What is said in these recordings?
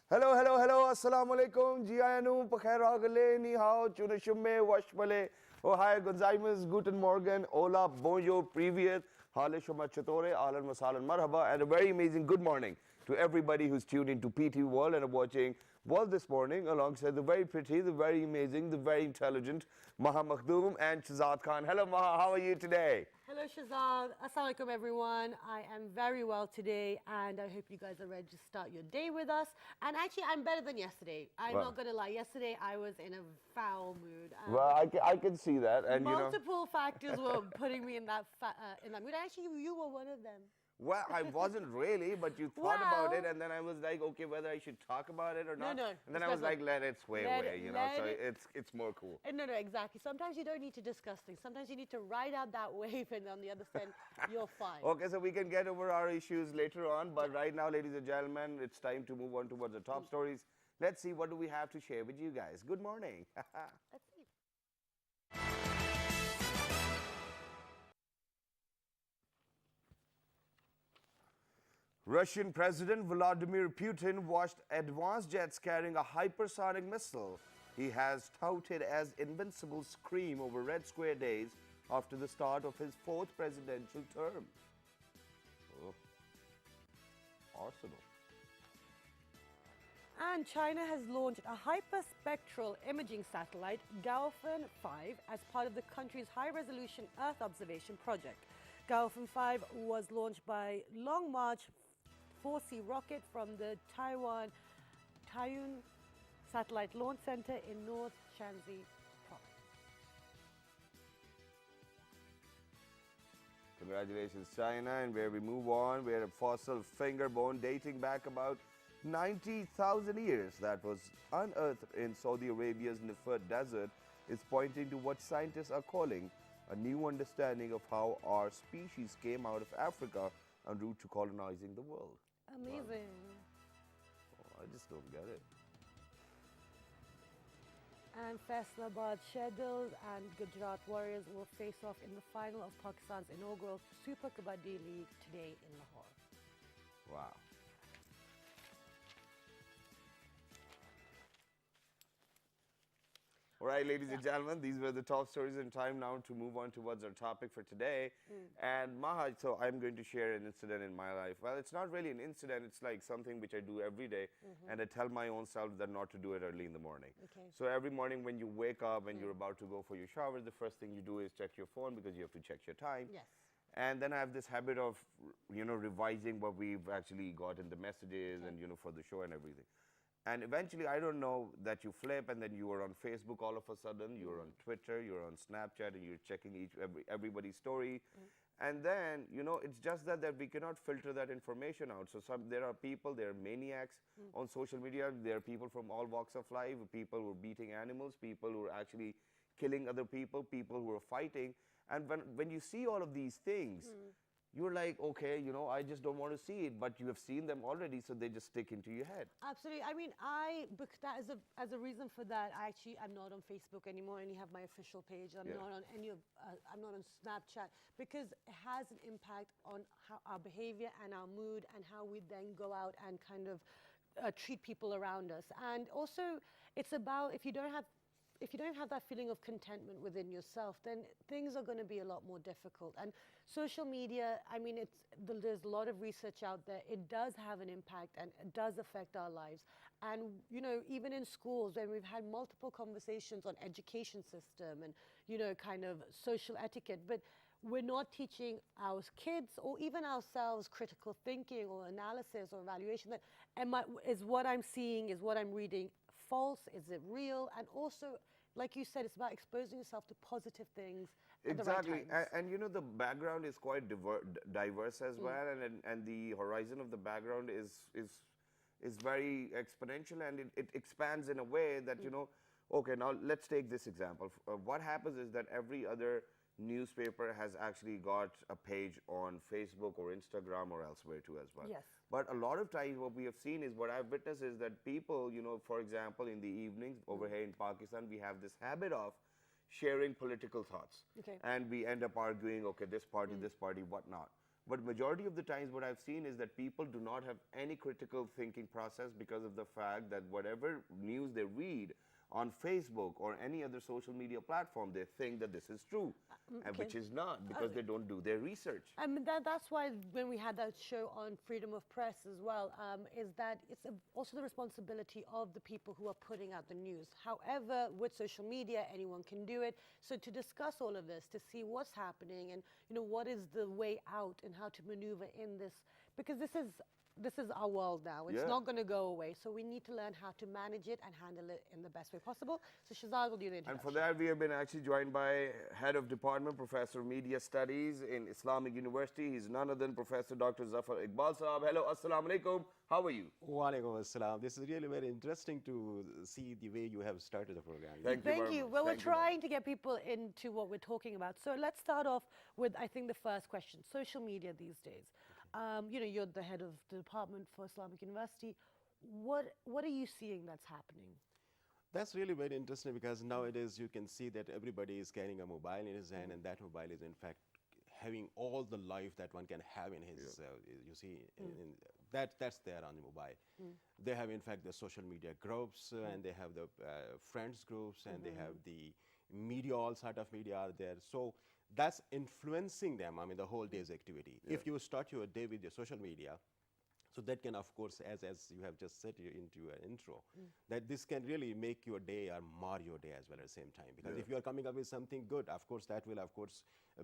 Hello, hello, hello. Assalamu alaikum. Ji ayanu, pakhair agale, ni hao, chunashumme, washmale. Oh, hi, Gonzaimus, guten Morgen, hola, bonjour, privyet, hale shoma chatore, ahlan masalan marhaba, and a very amazing good morning to everybody who's tuned into PT World and are watching World this morning alongside the very pretty, the very amazing, the very intelligent Maha Makhdoom and Shazad Khan. Hello, Maha, how are you today? Hello Shazad, Assalamu alaikum everyone. I am very well today and I hope you guys are ready to start your day with us. And actually I'm better than yesterday. I'm Well, not going to lie, yesterday I was in a foul mood. well, I can see that, and Multiple factors were putting me in that mood. Actually you were one of them. Well, I wasn't really, but you thought about it, Well, and then I was like, okay, whether I should talk about it or no, not. no, And then it's I was best like, not. let it sway Let away, it, so let it. it's more cool. No, exactly. Sometimes you don't need to discuss things. Sometimes you need to ride out that wave and on the other side, you're fine. Okay, so we can get over our issues later on, Yeah. but right now, ladies and gentlemen, it's time to move on towards the top stories. Let's see what do we have to share with you guys. Good morning. Let's see. Russian President Vladimir Putin watched advanced jets carrying a hypersonic missile he has touted as invincible scream over Red Square days after the start of his fourth presidential term. Oh, arsenal. And China has launched a hyperspectral imaging satellite, Gaofen 5, as part of the country's high-resolution Earth observation project. Gaofen 5 was launched by Long March 4C rocket from the Taiwan Taiyuan Satellite Launch Center in North Shanxi province. Congratulations, China. And where we move on, where a fossil finger bone dating back about 90,000 years that was unearthed in Saudi Arabia's Nifert Desert is pointing to what scientists are calling a new understanding of how our species came out of Africa en route to colonizing the world. Amazing. Oh, I just don't get it. And Faisalabad Shehdols and Gujarat Warriors will face off in the final of Pakistan's inaugural Super Kabaddi League today in Lahore. Wow. All right, ladies and gentlemen, these were the top stories, and time now to move on towards our topic for today. And Maha, so I'm going to share an incident in my life. Well, it's not really an incident, it's like something which I do every day, and I tell my own self that not to do it early in the morning. Okay. So every morning when you wake up and you're about to go for your shower, the first thing you do is check your phone because you have to check your time. Yes. And then I have this habit of, revising what we've actually got in the messages and, for the show and everything. And eventually, I don't know that you flip and then you are on Facebook all of a sudden, you're on Twitter, you're on Snapchat, and you're checking everybody's story. And then, it's just that we cannot filter that information out. So there are people, there are maniacs on social media. There are people from all walks of life, people who are beating animals, people who are actually killing other people who are fighting. And when you see all of these things, you're like, okay, I just don't want to see it, but you have seen them already, so they just stick into your head. Absolutely. I mean, that as a reason for that, I'm not on Facebook anymore. I only have my official page. I'm not on I'm not on Snapchat because it has an impact on how our behavior and our mood and how we then go out and kind of treat people around us. And also, it's about if you don't have that feeling of contentment within yourself, then things are going to be a lot more difficult. And social media, I mean, there's a lot of research out there. It does have an impact and it does affect our lives. And, even in schools, when we've had multiple conversations on education system and, kind of social etiquette, but we're not teaching our kids or even ourselves critical thinking or analysis or evaluation. Is what I'm seeing, is what I'm reading false? Is it real? And also, like you said, it's about exposing yourself to positive things at the right Exactly, times. and the background is quite diverse as well, and the horizon of the background is very exponential, and it expands in a way that Okay, now let's take this example. What happens is that every other newspaper has actually got a page on Facebook or Instagram or elsewhere too as well. Yes. But a lot of times what we have seen is, what I've witnessed is that people, for example, in the evenings over here in Pakistan, we have this habit of sharing political thoughts. Okay. And we end up arguing, okay, this party, whatnot. But majority of the times what I've seen is that people do not have any critical thinking process because of the fact that whatever news they read on Facebook or any other social media platform, they think that this is true, and which is not, because they don't do their research. I mean, that's why when we had that show on freedom of press as well, is that it's also the responsibility of the people who are putting out the news. However, with social media, anyone can do it. So to discuss all of this, to see what's happening and what is the way out and how to maneuver in this, because this is our world now. It's not going to go away. So we need to learn how to manage it and handle it in the best way possible. So Shahzad will do the introduction. And for that, we have been actually joined by Head of Department, Professor of Media Studies in Islamic University. He's none other than Professor Dr. Zafar Iqbal Saab. Hello, Assalamu Alaikum. How are you? Wa alaikum assalam. This is really very interesting to see the way you have started the program. Thank you very much. Well, we're Thank you, ma'am. trying to get people into what we're talking about. So let's start off with, I think, the first question. Social media these days. You're the head of the Department for Islamic University. What are you seeing that's happening? That's really very interesting because nowadays you can see that everybody is carrying a mobile in his hand, and that mobile is in fact having all the life that one can have in his, you see, that's there on the mobile. They have in fact the social media groups, and they have the friends groups, and they have the media, all sort of media are there. So that's influencing them, I mean, the whole day's activity. If you start your day with your social media, so that can, of course, as you have just said into your intro, that this can really make your day or mar your day as well at the same time. Because if you are coming up with something good, of course, that will, of course,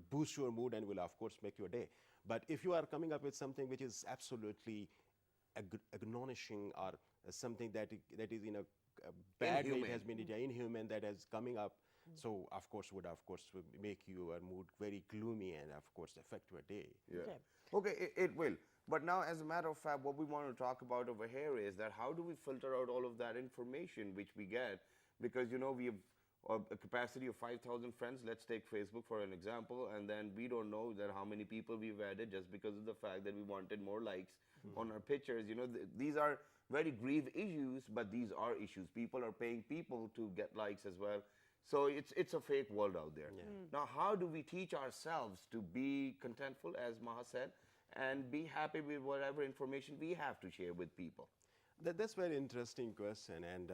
boost your mood and will, of course, make your day. But if you are coming up with something which is absolutely acknowledging or something that is in a bad way, it has been inhuman, that is coming up, so of course would make your mood very gloomy and of course affect your day. Okay, it will. But now, as a matter of fact, what we want to talk about over here is that how do we filter out all of that information which we get? Because, we have a capacity of 5,000 friends. Let's take Facebook for an example. And then we don't know that how many people we've added just because of the fact that we wanted more likes on our pictures. These are very grave issues, but these are issues. People are paying people to get likes as well. So it's a fake world out there. Now, how do we teach ourselves to be contentful, as Maha said, and be happy with whatever information we have to share with people? That's a very interesting question, and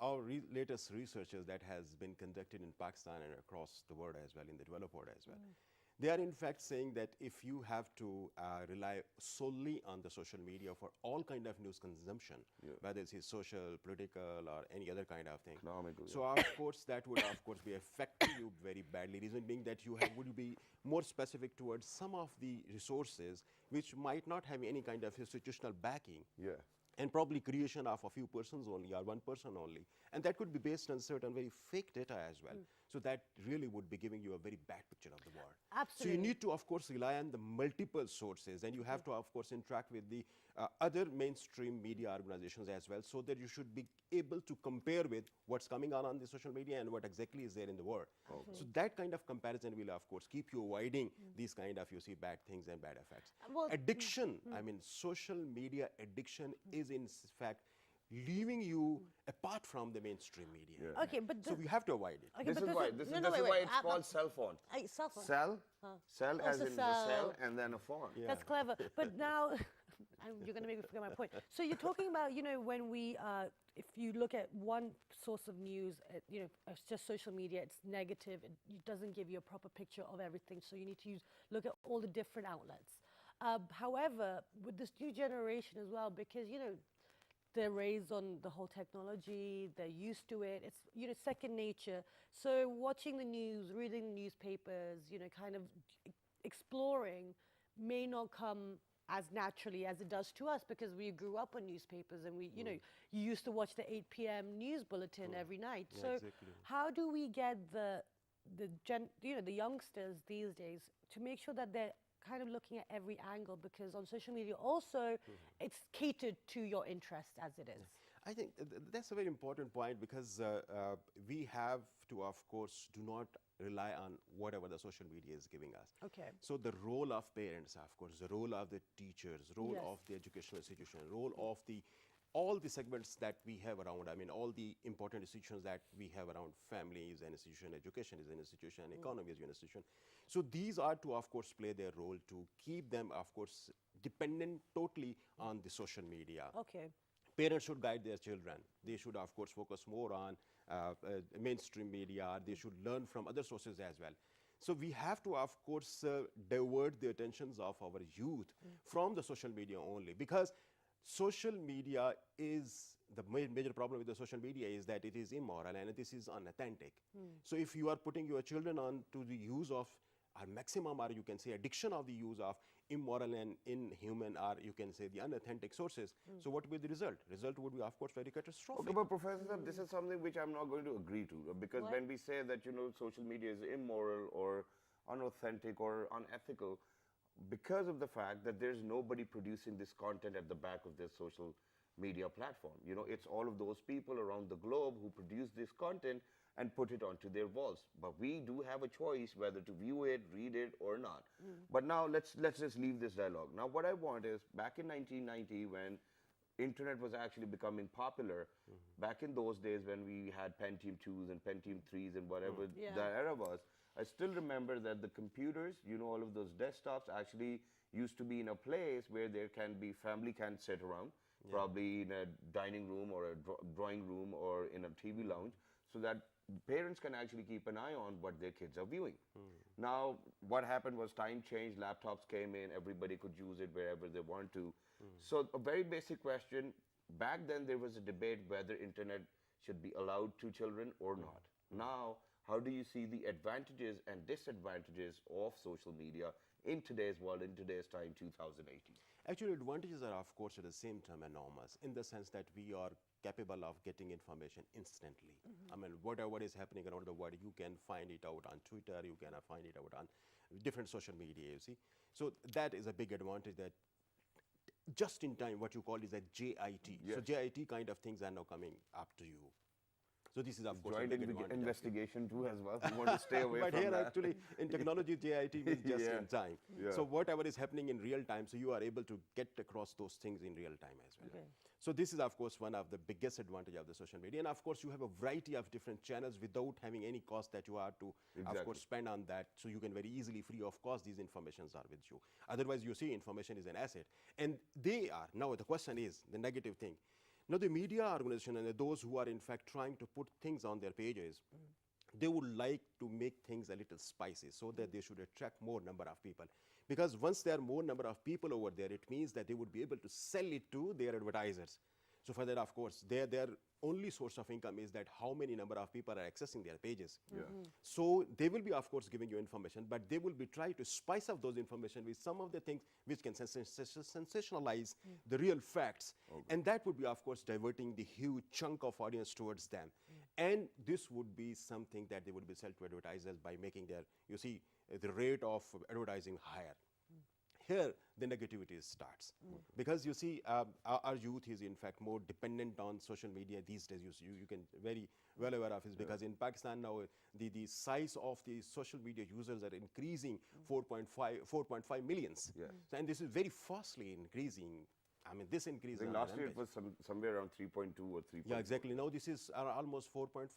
our latest researches that has been conducted in Pakistan and across the world as well, in the developed world as well, they are in fact saying that if you have to rely solely on the social media for all kind of news consumption, whether it's social, political, or any other kind of thing, Economical, so of course that would of course be affecting you very badly. Reason being that you would be more specific towards some of the resources which might not have any kind of institutional backing. And probably creation of a few persons only or one person only. And that could be based on certain very fake data as well. So that really would be giving you a very bad picture of the world. Absolutely. So you need to, of course, rely on the multiple sources, and you have to, of course, interact with the other mainstream media organizations as well, so that you should be able to compare with what's coming on the social media and what exactly is there in the world. So that kind of comparison will, of course, keep you avoiding these kind of, bad things and bad effects. Well, addiction, I mean, social media addiction is in fact leaving you apart from the mainstream media. Okay, but so we have to avoid it. Okay, This but is why it's called cell phone. Cell phone. Cell as Also in the cell. cell and then a phone. That's clever. But now, you're going to make me forget my point. So you're talking about, when we, if you look at one source of news, it's just social media, it's negative, it doesn't give you a proper picture of everything. So you need to look at all the different outlets. However, with this new generation as well, because, they're raised on the whole technology, they're used to it, it's second nature. So watching the news, reading the newspapers, kind of exploring may not come as naturally as it does to us because we grew up on newspapers and you used to watch the 8 p.m. news bulletin every night. Yeah, so exactly. how do we get the youngsters these days to make sure that they're kind of looking at every angle, because on social media also it's catered to your interest as it is? I think that's a very important point, because we have to, of course, do not rely on whatever the social media is giving us. Okay. So the role of parents, of course, the role of the teachers, role Yes. of the educational institution, role of the all the segments that we have around, I mean, all the important institutions that we have around, family is an institution, education is an institution, economy is an institution. So these are to, of course, play their role to keep them, of course, dependent totally on the social media. Okay. Parents should guide their children. They should, of course, focus more on mainstream media. They should learn from other sources as well. So we have to, of course, divert the attentions of our youth from the social media only, because social media is, the major problem with the social media is that it is immoral and this is unauthentic. So if you are putting your children on to the use of, or maximum, or you can say addiction of the use of immoral and inhuman, or you can say the unauthentic sources, so what will be the result? Result would be, of course, very catastrophic. Okay, but Professor, Saab, this is something which I'm not going to agree to, because when we say that, social media is immoral or unauthentic or unethical, because of the fact that there's nobody producing this content at the back of this social media platform. It's all of those people around the globe who produce this content and put it onto their walls. But we do have a choice whether to view it, read it, or not. But now let's just leave this dialogue. Now what I want is, back in 1990, when internet was actually becoming popular, back in those days when we had Pentium 2s and Pentium 3s and whatever that era was, I still remember that the computers, all of those desktops actually used to be in a place where there can be, family can sit around, probably in a dining room or a drawing room or in a TV lounge, so that parents can actually keep an eye on what their kids are viewing. Now, what happened was time changed, laptops came in, everybody could use it wherever they want to. So a very basic question, back then there was a debate whether internet should be allowed to children or not. Now, how do you see the advantages and disadvantages of social media in today's world, in today's time, 2018? Actually, advantages are, of course, at the same time enormous, in the sense that we are capable of getting information instantly. I mean, whatever is happening around the world, you can find it out on Twitter, you can find it out on different social media, you see. So that is a big advantage, that just in time, what you call is a JIT. So JIT kind of things are now coming up to you. So this is, of course, a big advantage. Investigation too as well. We want to stay away but from here that. actually in technology, JIT means just in time. So whatever is happening in real time, so you are able to get across those things in real time as well. So this is, of course, one of the biggest advantage of the social media. And of course, you have a variety of different channels without having any cost that you have to, of course, spend on that. So you can very easily, free of cost, these informations are with you. Otherwise, you see information is an asset. And they are, now the question is, the negative thing. Now, the media organization and those who are in fact trying to put things on their pages, they would like to make things a little spicy so that they should attract more number of people. Because once there are more number of people over there, it means that they would be able to sell it to their advertisers. So for that, of course, their only source of income is that how many number of people are accessing their pages. So they will be, of course, giving you information, but they will be trying to spice up those information with some of the things which can sensationalize the real facts. And that would be, of course, diverting the huge chunk of audience towards them. And this would be something that they would be sell to advertisers by making their, you see, the rate of advertising higher. Here, the negativity starts. Because you see, our youth is in fact more dependent on social media these days. You can very well aware of it, because in Pakistan now, the size of the social media users are increasing 4.5 millions. So, and this is very fastly increasing. I mean, this increase. I think last year it was somewhere around 3.2 or 3.4. Yeah, exactly. Now this is almost 4.5.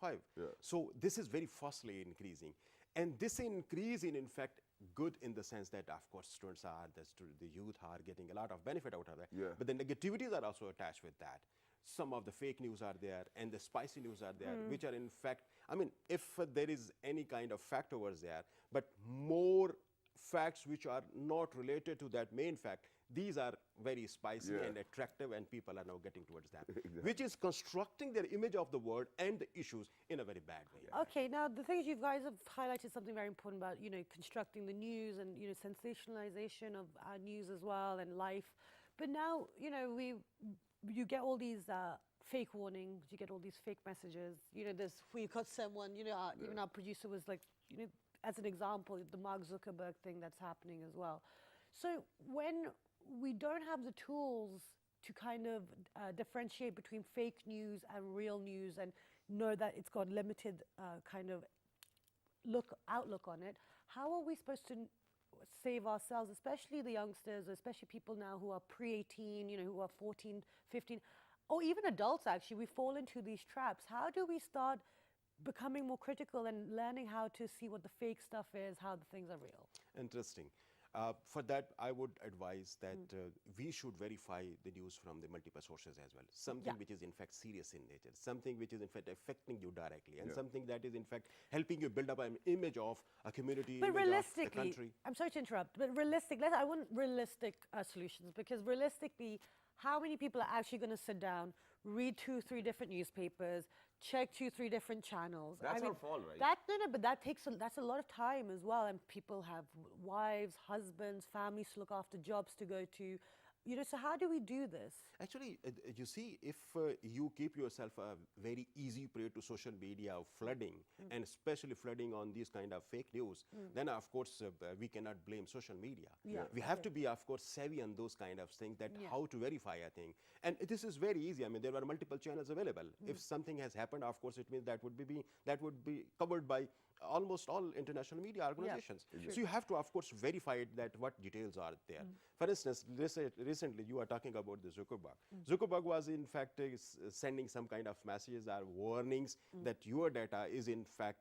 So this is very fastly increasing. And this increase in fact, good in the sense that, of course, students are, the youth are getting a lot of benefit out of that. But the negativities are also attached with that. Some of the fake news are there and the spicy news are there, which are in fact, I mean, if there is any kind of fact over there, but more facts which are not related to that main fact, these are very spicy and attractive, and people are now getting towards that, which is constructing their image of the world and the issues in a very bad way. Okay, now the thing is, you guys have highlighted something very important about, constructing the news and, sensationalization of our news as well and life. But now, you get all these fake warnings, you get all these fake messages. We got someone, even our producer was like, as an example, the Mark Zuckerberg thing that's happening as well. So when we don't have the tools to kind of differentiate between fake news and real news and know that it's got limited kind of outlook on it, how are we supposed to save ourselves, especially the youngsters, especially people now who are pre-18, who are 14, 15? or even adults actually, we fall into these traps. How do we start becoming more critical and learning how to see what the fake stuff is, how the things are real? Interesting. For that, I would advise that we should verify the news from the multiple sources as well. Something Yeah. which is in fact serious in nature, something which is in fact affecting you directly, and something that is in fact helping you build up an image of a community, But image of the realistically, country. I'm sorry to interrupt, but I want realistic solutions, because realistically, how many people are actually going to sit down, read 2, 3 different newspapers, check 2, 3 different channels? That's our fault, right? But that's a lot of time as well, and people have wives, husbands, families to look after, jobs to go to. So how do we do this? Actually, you see, if you keep yourself a very easy prey to social media flooding, and especially flooding on these kind of fake news, then of course we cannot blame social media. Yeah, We have to be, of course, savvy on those kind of things, that Yeah. how to verify a thing. And this is very easy. I mean, there are multiple channels available. If something has happened, of course, it means that would be covered by almost all international media organizations. So you have to, of course, verify it, that what details are there. For instance, recently you are talking about the Zuckerberg. Zuckerberg was in fact sending some kind of messages or warnings that your data is in fact,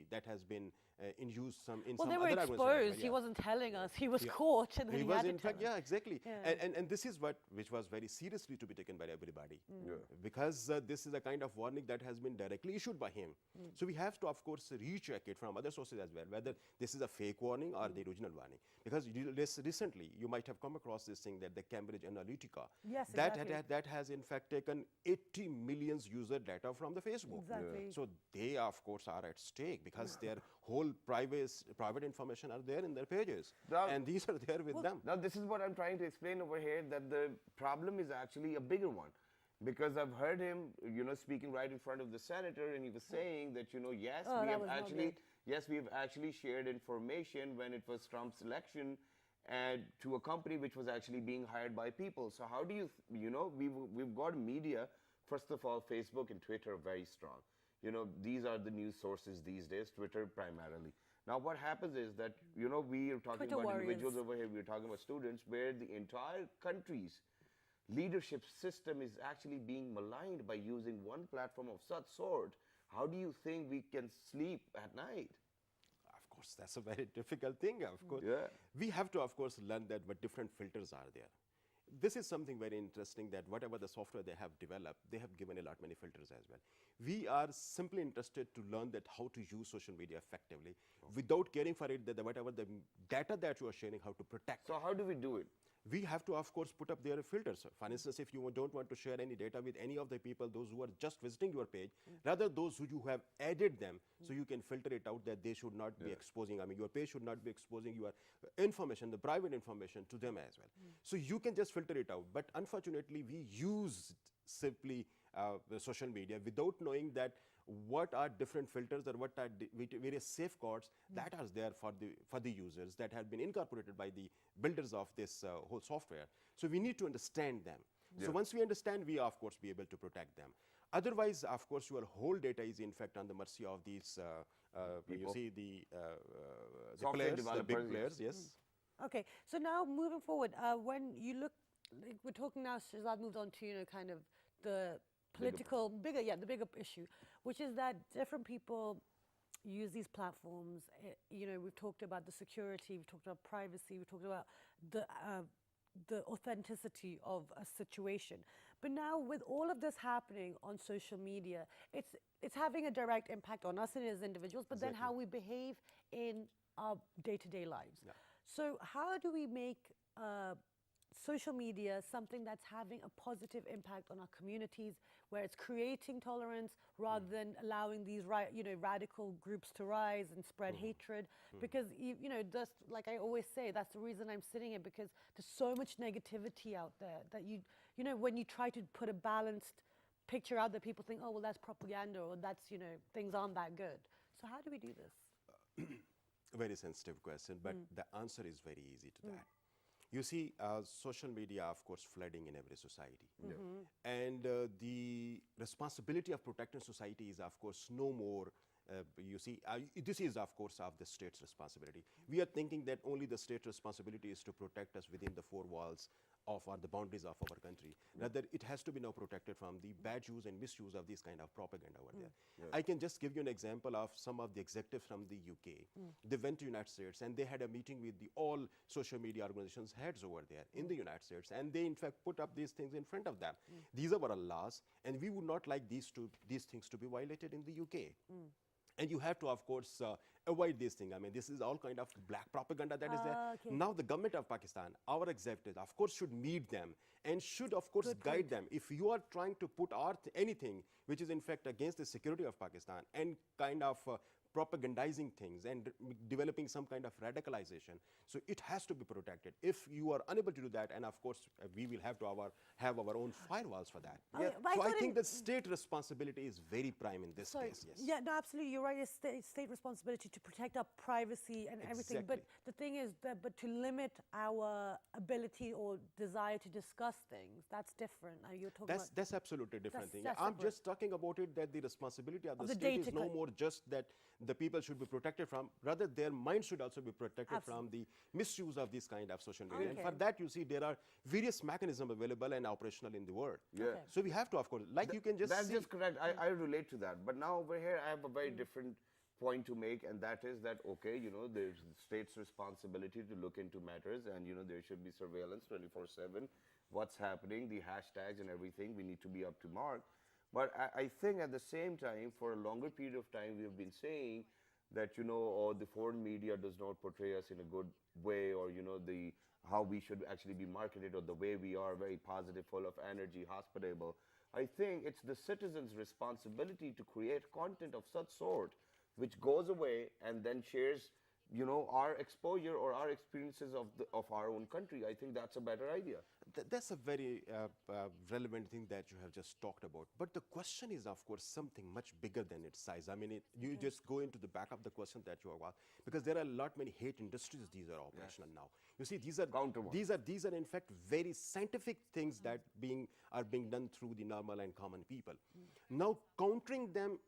that has been in use in Well, some they were other organizations as well, exposed. He yeah. wasn't telling us. He was caught, and then He he was had in to tell fact, us. yeah, exactly. Yeah. And this is which was very seriously to be taken by everybody. Yeah. Because this is a kind of warning that has been directly issued by him. So we have to, of course, recheck it from other sources as well, whether this is a fake warning or the original warning. Because recently, you might have come across this thing, that the Cambridge Analytica, Yes, that, exactly. that has in fact taken 80 million user data from the Facebook. Exactly. So they, of course, are at stake, because their whole private information are there in their pages. Now- And these are there with them. Now, this is what I'm trying to explain over here, that the problem is actually a bigger one. Because I've heard him, speaking right in front of the senator, and he was saying that, yes, Oh, we that have was not actually, good. yes, we've actually shared information when it was Trump's election, and to a company which was actually being hired by people. So how do we've got media. First of all, Facebook and Twitter are very strong. These are the news sources these days, Twitter primarily. Now, what happens is that, we are talking Twitter about individuals warriors. over here, we're talking about students, where the entire country's leadership system is actually being maligned by using one platform of such sort. How do you think we can sleep at night? Of course, that's a very difficult thing, of course. Yeah. We have to, of course, learn that what different filters are there. This is something very interesting, that whatever the software they have developed, they have given a lot many filters as well. We are simply interested to learn that how to use social media effectively, without caring for it, that whatever the data that you are sharing, how to protect. So how do we do it? We have to, of course, put up their filters. For instance, if you don't want to share any data with any of the people, those who are just visiting your page, rather those who you have added them, so you can filter it out, that they should not be exposing, your page should not be exposing your information, the private information, to them as well. So you can just filter it out. But unfortunately, we use simply the social media without knowing that what are different filters, or what are various safeguards that are there for the users, that have been incorporated by the builders of this whole software. So we need to understand them. So once we understand, we of course be able to protect them. Otherwise, of course, your whole data is in fact on the mercy of these you People. see the Software players, the big developers, players, yes. Okay, so now moving forward, when you look, like we're talking now, Shahzad moved on to, kind of the political, the bigger issue, which is that different people use these platforms. We've talked about the security, we've talked about privacy, we've talked about the authenticity of a situation. But now, with all of this happening on social media, it's having a direct impact on us as individuals, but then how we behave in our day-to-day lives. Yeah. So how do we make social media something that's having a positive impact on our communities, where it's creating tolerance rather than allowing these radical groups to rise and spread hatred? Because just like I always say, that's the reason I'm sitting here, because there's so much negativity out there that when you try to put a balanced picture out there, people think, oh well, that's propaganda, or that's things aren't that good. So how do we do this? Very sensitive question, but the answer is very easy to that. You see, social media, of course, flooding in every society. And the responsibility of protecting society is, of course, no more, this is, of course, of the state's responsibility. We are thinking that only the state's responsibility is to protect us within the four walls of or the boundaries of our country. Rather, it has to be now protected from the bad use and misuse of this kind of propaganda over there. I can just give you an example of some of the executives from the UK. They went to United States and they had a meeting with the all social media organizations heads over there in the United States, and they in fact put up these things in front of them. These are our laws, and we would not like these things to be violated in the UK. And you have to, of course, avoid this thing. I mean, this is all kind of black propaganda that is there. Okay. Now, the government of Pakistan, our executives, of course, should meet them and should, of course, guide them. If you are trying to put out anything which is, in fact, against the security of Pakistan and kind of propagandizing things and developing some kind of radicalization, so it has to be protected. If you are unable to do that, and of course, we will have to have our own firewalls for that. Okay, but So I thought think the state responsibility is very prime in this Sorry. case. Yes. Yeah, no, absolutely. You're right. It's state responsibility to protect our privacy and everything. But Exactly. the thing is that, but to limit our ability or desire to discuss things, that's different. You're talking about. That's absolutely different thing. that's I'm separate. just talking about it that the responsibility of the the state is data no co- more just that the people should be protected from, rather their mind should also be protected from the misuse of this kind of social media. And for Okay. that, you see, there are various mechanisms available and operational in the world. Yeah. Okay. So we have to, of course, like you can just That's see. just correct. I relate to that. But now over here, I have a very different point to make, and that is that, okay, you know, there's the state's responsibility to look into matters, and, you know, there should be surveillance 24/7, what's happening, the hashtags and everything, we need to be up to mark. But I think at the same time, for a longer period of time, we have been saying that, you know, or the foreign media does not portray us in a good way, or, you know, how we should actually be marketed, or the way we are, very positive, full of energy, hospitable. I think it's the citizens' responsibility to create content of such sort which goes away and then shares, you know, our exposure or our experiences of our own country. I think that's a better idea. That's a very relevant thing that you have just talked about. But the question is, of course, something much bigger than its size. I mean, you just go into the back of the question that you have asked, because there are a lot many hate industries. These are operational now. You see, these are in fact very scientific things that are being done through the normal and common people. Now, countering them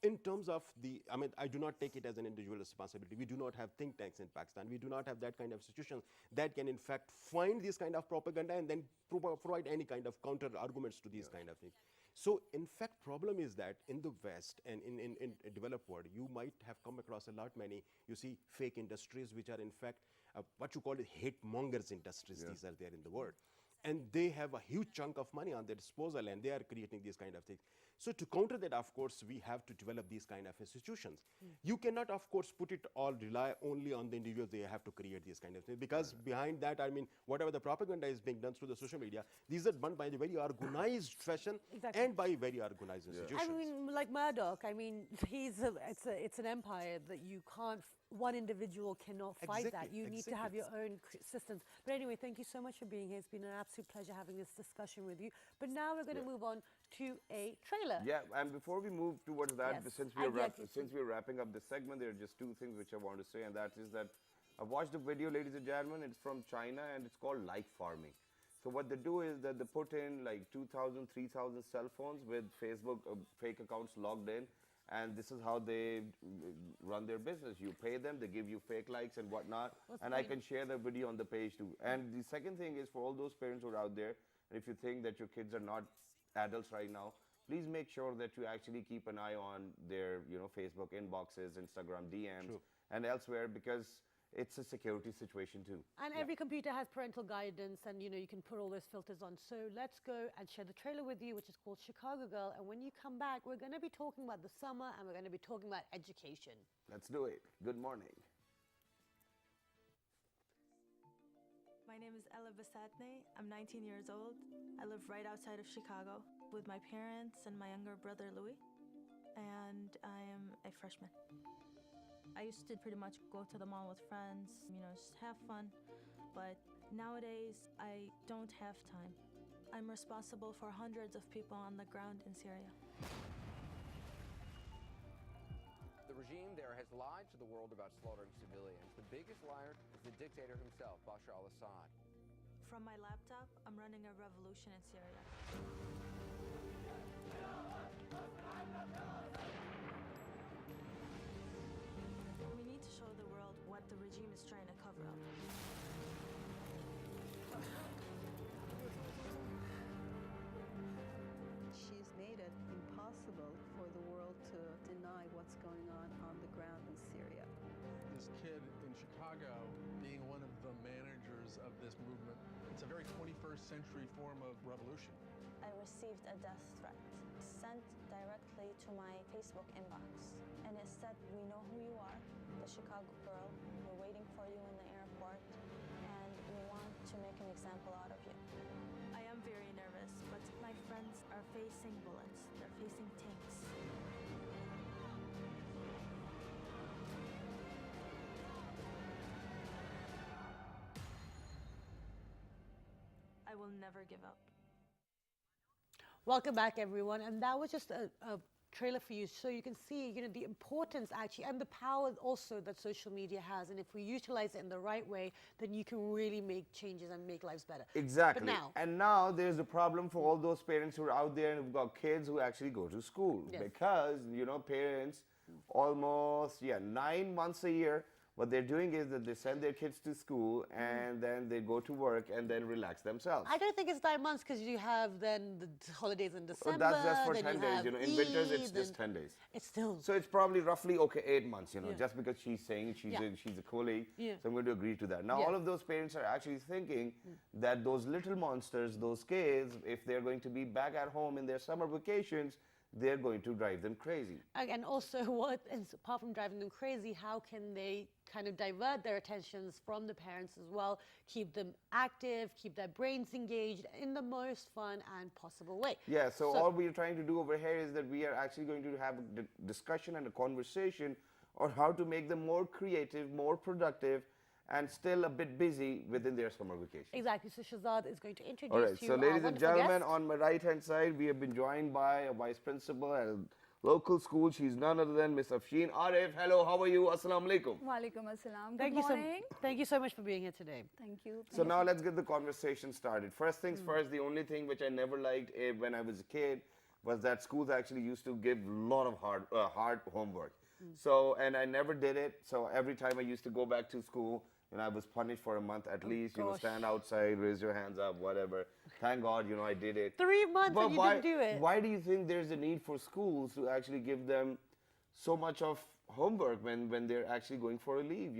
in terms of I mean, I do not take it as an individual responsibility. We do not have think tanks in Pakistan. We do not have that kind of institutions that can, in fact, find this kind of propaganda and then provide any kind of counter arguments to these kind of things. So, in fact, problem is that in the West and in developed world, you might have come across a lot many, you see, fake industries which are, in fact, what you call it hate mongers industries. These are there in the world. And they have a huge chunk of money on their disposal, and they are creating these kind of things. So to counter that, of course, we have to develop these kind of institutions. You cannot, of course, rely only on the individuals. They have to create these kind of things, because behind that, I mean, whatever the propaganda is being done through the social media, these are done by the very organized fashion and by very organized institutions. I mean, like Murdoch. I mean, it's an empire that you can't. One individual cannot fight that. You need to have your own systems. But anyway, thank you so much for being here. It's been an absolute pleasure having this discussion with you. But now we're going to move on to a trailer. Yeah, and before we move towards that, Yes, since I we get are it. since we're wrapping up this segment, there are just two things which I want to say, and that is that I watched a video, ladies and gentlemen. It's from China, and it's called like farming. So what they do is that they put in like 2,000, 3,000 cell phones with Facebook fake accounts logged in, and this is how they run their business. You pay them, they give you fake likes and whatnot, and I can share the video on the page too. And the second thing is, for all those parents who are out there, and if you think that your kids are not adults right now, please make sure that you actually keep an eye on their, you know, Facebook inboxes, Instagram DMs, and elsewhere, because it's a security situation too. And every computer has parental guidance, and you know you can put all those filters on. So let's go and share the trailer with you, which is called Chicago Girl. And when you come back, we're going to be talking about the summer, and we're going to be talking about education. Let's do it. Good morning. My name is Ella Basatne. I'm 19 years old. I live right outside of Chicago with my parents and my younger brother Louis, and I am a freshman. I used to pretty much go to the mall with friends, you know, just have fun, but nowadays I don't have time. I'm responsible for hundreds of people on the ground in Syria. The regime there has lied to the world about slaughtering civilians. The biggest liar is the dictator himself, Bashar al-Assad. From my laptop, I'm running a revolution in Syria. We need to show the world what the regime is trying to cover up. what's going on the ground in Syria. This kid in Chicago being one of the managers of this movement, it's a very 21st century form of revolution. I received a death threat sent directly to my Facebook inbox. And it said, "We know who you are, the Chicago girl. We're waiting for you in the airport, and we want to make an example out of you." I am very nervous, but my friends are facing bullets. They're facing tanks. I will never give up. Welcome back, everyone. And that was just a trailer for you, so you can see, the importance actually and the power also that social media has. And if we utilize it in the right way, then you can really make changes and make lives better. Exactly. But now, And now there's a problem for all those parents who are out there and who've got kids who actually go to school. Yes. Because, parents almost, 9 months a year, what they're doing is that they send their kids to school and then they go to work and then relax themselves. I don't think it's 9 months because you have then the holidays in December. But that's just for then 10 you days. have In winters, it's Eid, just and 10 days. It's still. So it's probably roughly, 8 months, Yeah. just because she's saying she's, Yeah. she's a colleague. Yeah. So I'm going to agree to that. Now, Yeah. all of those parents are actually thinking that those little monsters, those kids, if they're going to be back at home in their summer vacations, they're going to drive them crazy. And also, apart from driving them crazy, how can they kind of divert their attentions from the parents as well, keep them active, keep their brains engaged in the most fun and possible way? Yeah, so all we're trying to do over here is that we are actually going to have a discussion and a conversation on how to make them more creative, more productive, and still a bit busy within their summer vacation. Exactly. So Shahzad is going to introduce All right, you. so our ladies and wonderful gentlemen, guest. on my right-hand side, we have been joined by a vice principal at a local school. She's none other than Miss Afsheen Arif. Hello, how are you? Assalamu alaikum. Walaikum assalam. Thank Good you morning. thank you so much for being here today. Thank you. So now let's get the conversation started. First things first, the only thing which I never liked when I was a kid was that schools actually used to give a lot of hard homework. So, and I never did it. So every time I used to go back to school, I was punished for a month at least, gosh. stand outside, raise your hands up, whatever. Thank God, I did it. 3 months But and you why, didn't do it. why do you think there's a need for schools to actually give them so much of homework when they're actually going for a leave?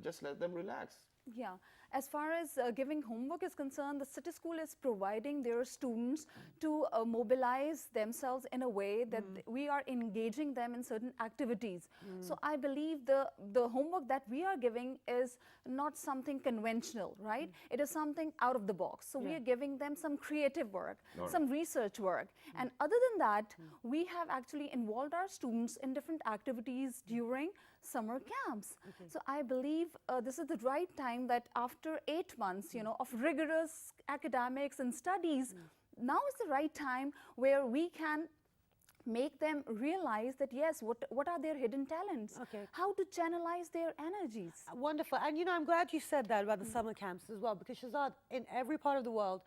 Just let them relax. Yeah, as far as giving homework is concerned, the city school is providing their students to mobilize themselves in a way that we are engaging them in certain activities. So I believe the homework that we are giving is not something conventional, right? It is something out of the box. So we are giving them some creative work, some research work. And other than that, we have actually involved our students in different activities during summer camps. So I believe this is the right time that after 8 months, of rigorous academics and studies, now is the right time where we can make them realize that yes, what are their hidden talents, how to channelize their energies. Wonderful. And I'm glad you said that about the summer camps as well, because Shahzad, in every part of the world,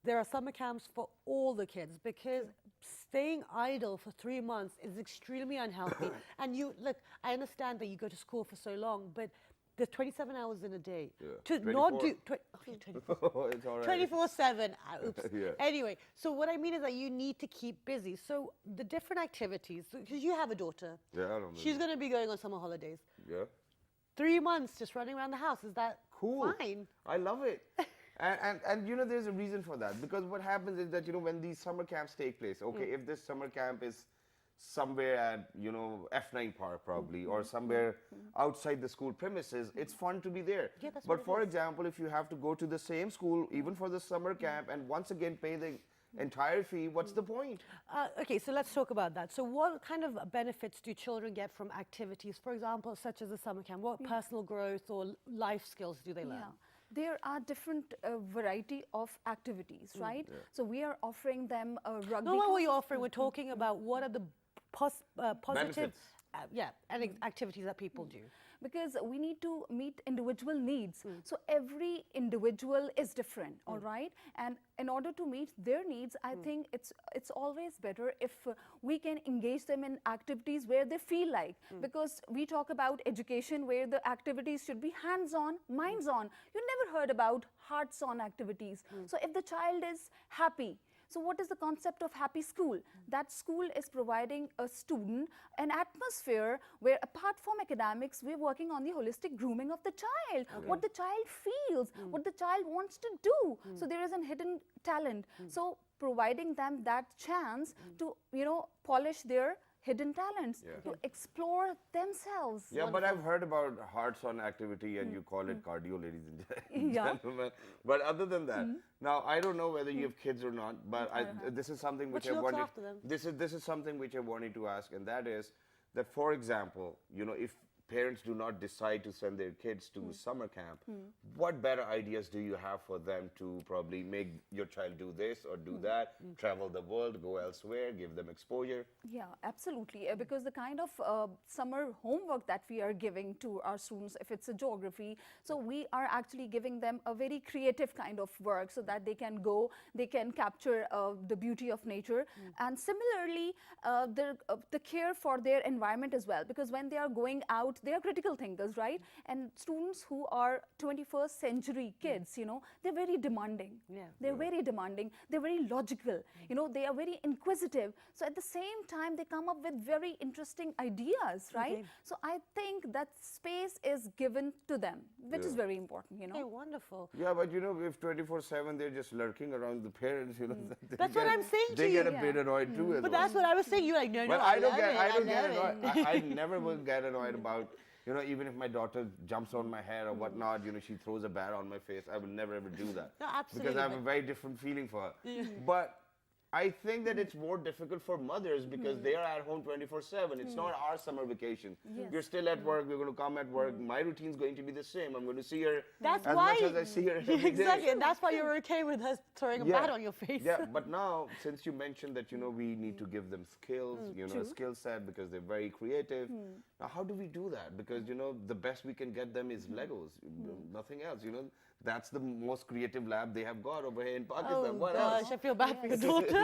there are summer camps for all the kids, because staying idle for 3 months is extremely unhealthy. And I understand that you go to school for so long, but there's 27 hours in a day. To 24. not do... It's all right. 24/7. Oops. Yeah. Anyway, so what I mean is that you need to keep busy. So the different activities, because you have a daughter. Yeah, I don't know. She's going to be going on summer holidays. Yeah. 3 months just running around the house. Is that Cool. fine? I love it. and there's a reason for that, because what happens is that when these summer camps take place, if this summer camp is somewhere at F9 Park probably, or somewhere outside the school premises, it's fun to be there. Yeah, that's but what it for is. example, if you have to go to the same school even for the summer camp and once again pay the entire fee, what's the point? Okay, so let's talk about that. So what kind of benefits do children get from activities, for example, such as a summer camp? What personal growth or life skills do they learn? Yeah. There are different variety of activities, right? So we are offering them a rugby. No, what you're offering, we're talking about what are the positive Benefits. activities that people do. Because we need to meet individual needs. So every individual is different, all right? And in order to meet their needs, I think it's always better if we can engage them in activities where they feel like. Because we talk about education where the activities should be hands-on, minds-on. You never heard about hearts-on activities. So if the child is happy, So what is the concept of happy school? That school is providing a student an atmosphere where apart from academics, we're working on the holistic grooming of the child, what the child feels, what the child wants to do. So there is a hidden talent. So providing them that chance to, polish their hidden talents, to explore themselves. Yeah, but I've heard about hearts-on activity, and you call it cardio, ladies and gentlemen. But other than that, now I don't know whether you have kids or not, but this is something which But I you look wanted. after them. This is something which I wanted to ask, and that is that, for example, if parents do not decide to send their kids to summer camp, what better ideas do you have for them to probably make your child do this or do that, travel the world, go elsewhere, give them exposure? Yeah, absolutely. Because the kind of summer homework that we are giving to our students, if it's a geography, so we are actually giving them a very creative kind of work so that they can go, they can capture the beauty of nature. And similarly, the care for their environment as well, because when they are going out, they are critical thinkers, right? And students who are 21st century kids, they're very demanding. They're very demanding. They're very logical. They are very inquisitive. So at the same time, they come up with very interesting ideas, right? So I think that space is given to them, which is very important, Okay, wonderful. Yeah, but if 24/7 they're just lurking around the parents, they That's what I'm saying to They you. get a bit annoyed too as But well. that's what I was saying. You're like, no, But no, I don't love get, it, I don't get love annoyed. it. I never will get annoyed about, even if my daughter jumps on my hair or whatnot, she throws a bat on my face. I will never ever do that. No, Because absolutely, I have a but- very different feeling for her. But I think that it's more difficult for mothers because they are at home 24/7. It's not our summer vacation. You're still at work. We're going to come at work. My routine's going to be the same. I'm going to see her That's as why much as I see her every day. exactly, and that's why you're okay with us throwing a bat on your face. Yeah, but now, since you mentioned that, we need to give them skills, a skill set because they're very creative. Now, how do we do that? Because, the best we can get them is Legos, nothing else, That's the most creative lab they have got over here in Pakistan. Oh What gosh, else? I feel bad for your daughter.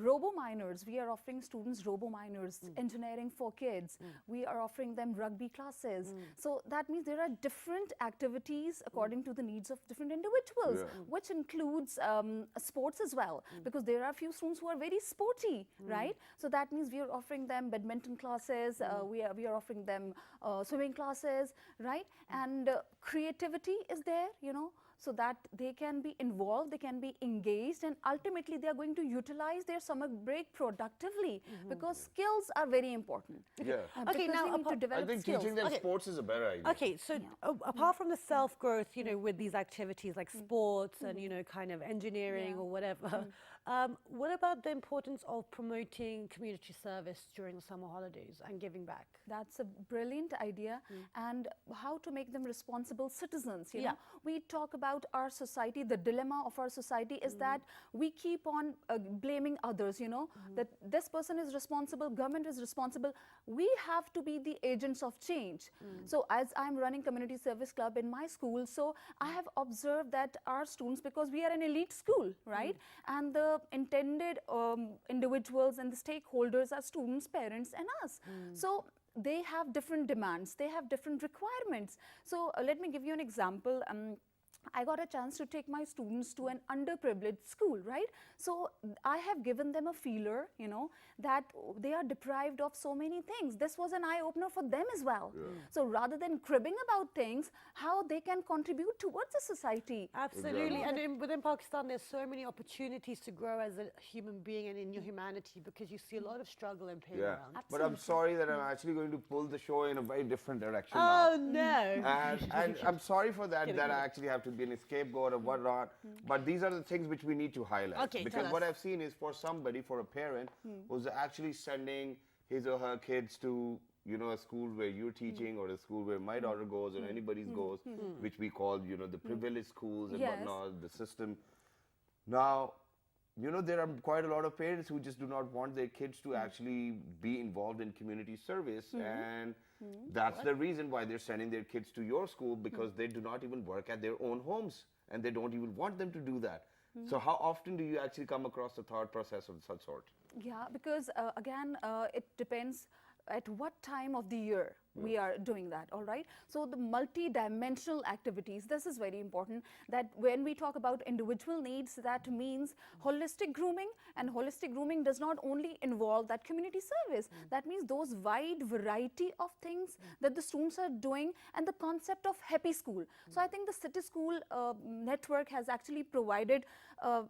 Robo-minors, we are offering students robo-minors, engineering for kids. We are offering them rugby classes. So that means there are different activities according to the needs of different individuals, which includes sports as well, because there are a few students who are very sporty, right? So that means we are offering them badminton classes, we are offering them swimming classes, right? And creativity is there, so that they can be involved, they can be engaged, and ultimately they are going to utilize their summer break productively because skills are very important. Yeah. Okay, Because now we need to apart- I develop think skills. teaching them Okay. sports is a better idea. Okay, so apart from the self-growth, with these activities like sports and, kind of engineering or whatever, what about the importance of promoting community service during the summer holidays and giving back? That's a brilliant idea. And how to make them responsible citizens, you know. We talk about our society, the dilemma of our society is that we keep on blaming others, that this person is responsible, government is responsible. We have to be the agents of change. So as I'm running community service club in my school, so I have observed that our students, because we are an elite school, right? And the intended individuals and the stakeholders are students, parents, and us. So they have different demands, they have different requirements. So let me give you an example. I got a chance to take my students to an underprivileged school, right? So I have given them a feeler, that they are deprived of so many things. This was an eye-opener for them as well. So rather than cribbing about things, how they can contribute towards the society. Absolutely. And within Pakistan, there's so many opportunities to grow as a human being and in your humanity because you see a lot of struggle and pain Yeah. around. But I'm sorry that I'm actually going to pull the show in a very different direction Oh, now. no. And I'm sorry for that, that I actually have to be a scapegoat or whatnot. But these are the things which we need to highlight. Okay, because tell what us. I've seen is for somebody, for a parent, who's actually sending his or her kids to a school where you're teaching or a school where my daughter goes or anybody's goes, which we call, the privileged schools and Yes. whatnot, the system. Now, there are quite a lot of parents who just do not want their kids to actually be involved in community service. And that's the reason why they're sending their kids to your school, because they do not even work at their own homes and they don't even want them to do that. So how often do you actually come across a thought process of such sort? Yeah, because again, it depends at what time of the year we are doing that, all right? So the multi-dimensional activities, this is very important, that when we talk about individual needs, that means holistic grooming, and holistic grooming does not only involve that community service, that means those wide variety of things that the students are doing, and the concept of happy school. So I think the City School network has actually provided a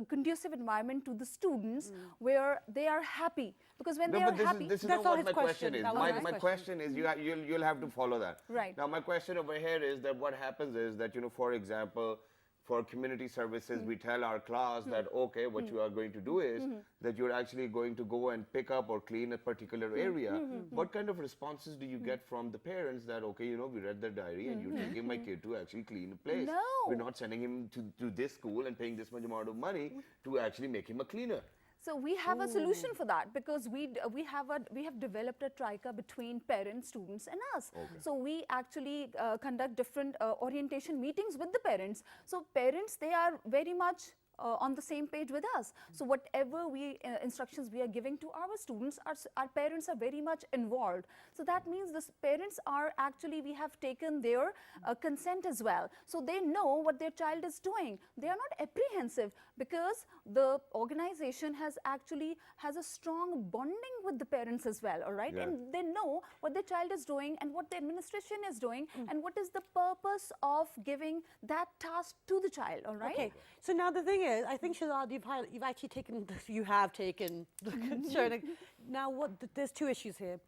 conducive environment to the students where they are happy, because when No, they are but happy, this is That's not all what his my question question. is. That was My his question is, you'll have to follow that. Right. Now, my question over here is that what happens is that, for example, for community services, we tell our class that, okay, what you are going to do is that you're actually going to go and pick up or clean a particular area. What kind of responses do you get from the parents that, okay, we read the diary and you're taking my kid to actually clean a place? No. We're not sending him to this school and paying this much amount of money to actually make him a cleaner. so we have a solution for that, because we have developed a trika between parents, students, and us. So we actually conduct different orientation meetings with the parents. So parents, they are very much on the same page with us. So whatever instructions we are giving to our students, our parents are very much involved. So that means the parents are actually, we have taken their consent as well. So they know what their child is doing. They are not apprehensive, because the organization has a strong bonding with the parents as well, all right? Yeah. And they know what their child is doing and what the administration is doing and what is the purpose of giving that task to the child, all right? Okay, so now the thing is, I think Shahzad, you've actually taken, you have taken the concern. Now, there's two issues here.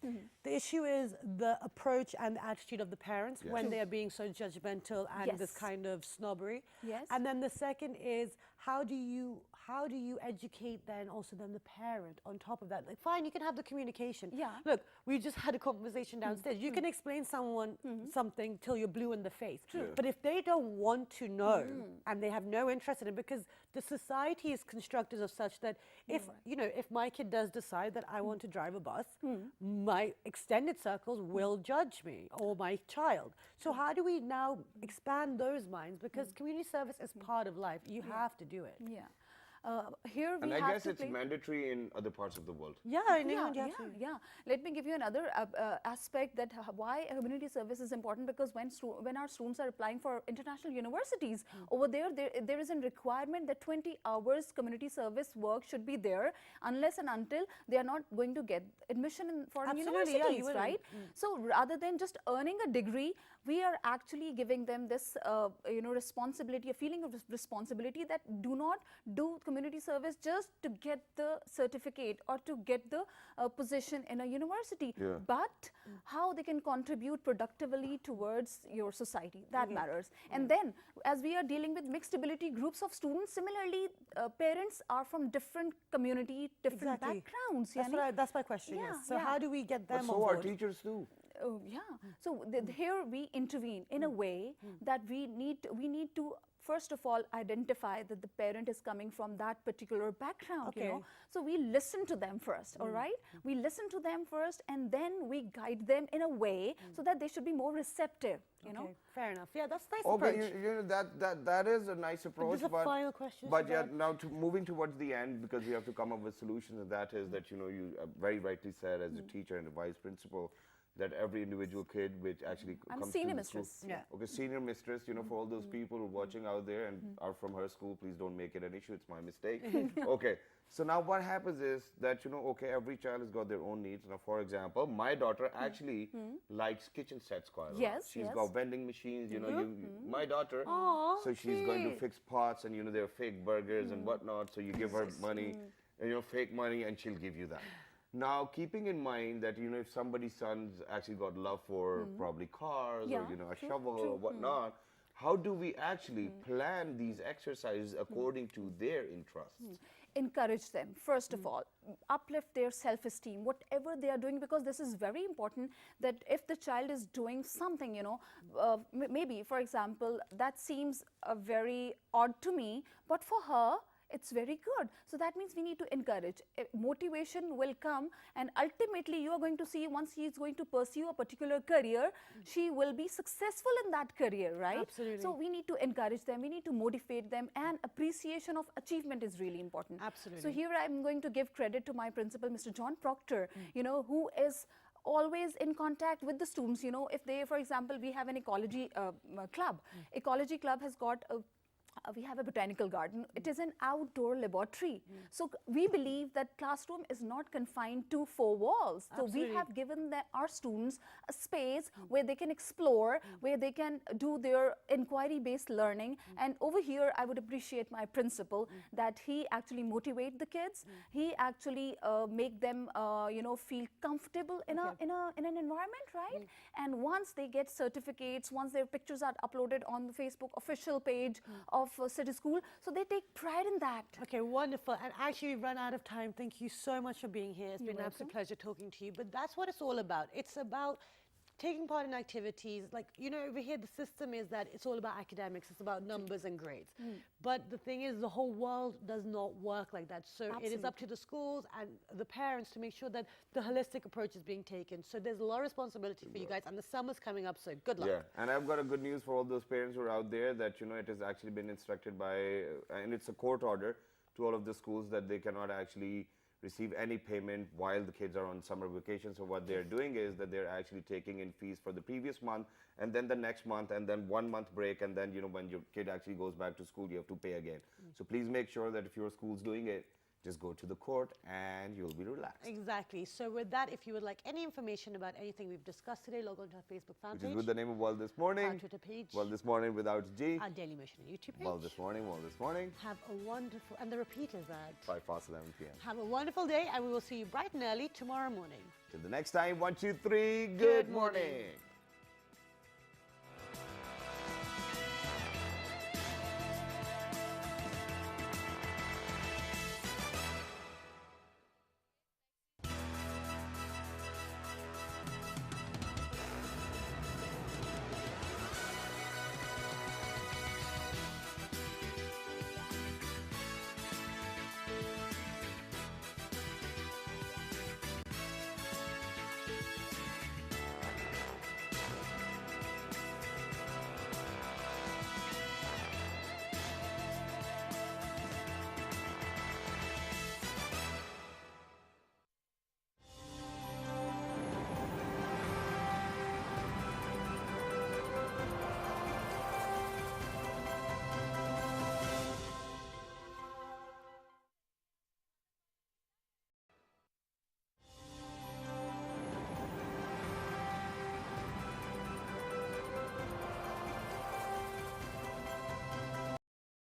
The issue is the approach and the attitude of the parents when they are being so judgmental and this Yes. kind of snobbery. Yes. And then the second is, how do you educate then also the parent on top of that? Like, fine, you can have the communication. Yeah. Look, we just had a conversation downstairs. You can explain someone something till you're blue in the face. True. But if they don't want to know and they have no interest in it, because the society is constructed of such that if my kid does decide that I want to drive a bus, my extended circles will judge me, or my child. So how do we now expand those minds? Because community service is part of life. You have to do it. Yeah. Here we And I have guess to it's play. mandatory in other parts of the world. Yeah, in England, you have to. Yeah. Let me give you another aspect that why community service is important, because when our students are applying for international universities, over there is a requirement that 20 hours community service work should be there, unless and until they are not going to get admission in foreign Absolutely, yeah, you universities, wouldn't. right? So rather than just earning a degree, we are actually giving them this responsibility, a feeling of responsibility, that do not do community service just to get the certificate or to get the position in a university, but how they can contribute productively towards your society. That matters. And then, as we are dealing with mixed ability groups of students, similarly, parents are from different community, different Exactly. backgrounds. That's my question. Yeah, Yes. So yeah. how do we get But them so on are board? teachers too. Oh, yeah. So here we intervene in a way that we need to first of all identify that the parent is coming from that particular background. Okay. So we listen to them first, all right? We listen to them first, and then we guide them in a way so that they should be more receptive. You know. Okay, fair enough. Yeah, that's nice Okay, approach. that is a nice approach. there's a final question, But yeah, Shahzad. now moving towards the end, because we have to come up with solutions, and that is that you very rightly said as a teacher and a vice principal, that every individual kid which actually I'm comes senior to the school. mistress. Yeah. Okay, senior mistress, for all those people who are watching out there and are from her school, please don't make it an issue. It's my mistake. Okay, so now what happens is that, okay, every child has got their own needs. Now, for example, my daughter actually likes kitchen sets quite a lot. Yes, She's yes. got vending machines, my daughter. Aw, So she's going to sweet. fix pots and, there are fake burgers and whatnot. So you give her money, and, fake money, and she'll give you that. Now, keeping in mind that, if somebody's son's actually got love for probably cars Yeah, or, a true, shovel true. or whatnot, how do we actually plan these exercises according to their interests? Encourage them, first of all, uplift their self-esteem, whatever they are doing, because this is very important, that if the child is doing something, maybe, for example, that seems very odd to me, but for her, it's very good. So that means we need to encourage. Motivation will come, and ultimately you are going to see, once she is going to pursue a particular career, she will be successful in that career, right? Absolutely. So we need to encourage them, we need to motivate them, and appreciation of achievement is really important. Absolutely. So here I'm going to give credit to my principal, Mr. John Proctor, who is always in contact with the students. You know, if they, for example, we have an ecology club. Ecology club has got a we have a botanical garden. It is an outdoor laboratory. So we believe that classroom is not confined to four walls. So we have given our students a space where they can explore, where they can do their inquiry-based learning. And over here, I would appreciate my principal that he actually motivate the kids. He actually make them, you know, feel comfortable in an environment, right? And once they get certificates, once their pictures are uploaded on the Facebook official page of City School, so they take pride in that. Okay, wonderful. And actually, we've run out of time. Thank you so much for being here. It's been an absolute pleasure talking to you. But that's what it's all about. It's about taking part in activities. Like, you know, over here, the system is that it's all about academics. It's about numbers and grades. But the thing is, the whole world does not work like that. So it is up to the schools and the parents to make sure that the holistic approach is being taken. So there's a lot of responsibility for you guys. And the summer's coming up, so good luck. Yeah, and I've got a good news for all those parents who are out there that, you know, it has actually been instructed by, and it's a court order to all of the schools that they cannot actually receive any payment while the kids are on summer vacation. So what they're doing is that they're actually taking in fees for the previous month and then the next month and then 1 month break, and then, you know, when your kid actually goes back to school, you have to pay again. So please make sure that if your school's doing it, just go to the court and you'll be relaxed. Exactly. So with that, if you would like any information about anything we've discussed today, log on to our Facebook fan Which page, is with the name of World This Morning. our Twitter page, World This Morning without G. our Daily Motion YouTube page. World This Morning, World This Morning. Have a wonderful, and the repeat is at 11 p.m. Have a wonderful day, and we will see you bright and early tomorrow morning. Till the next time, 1, 2, 3, good morning.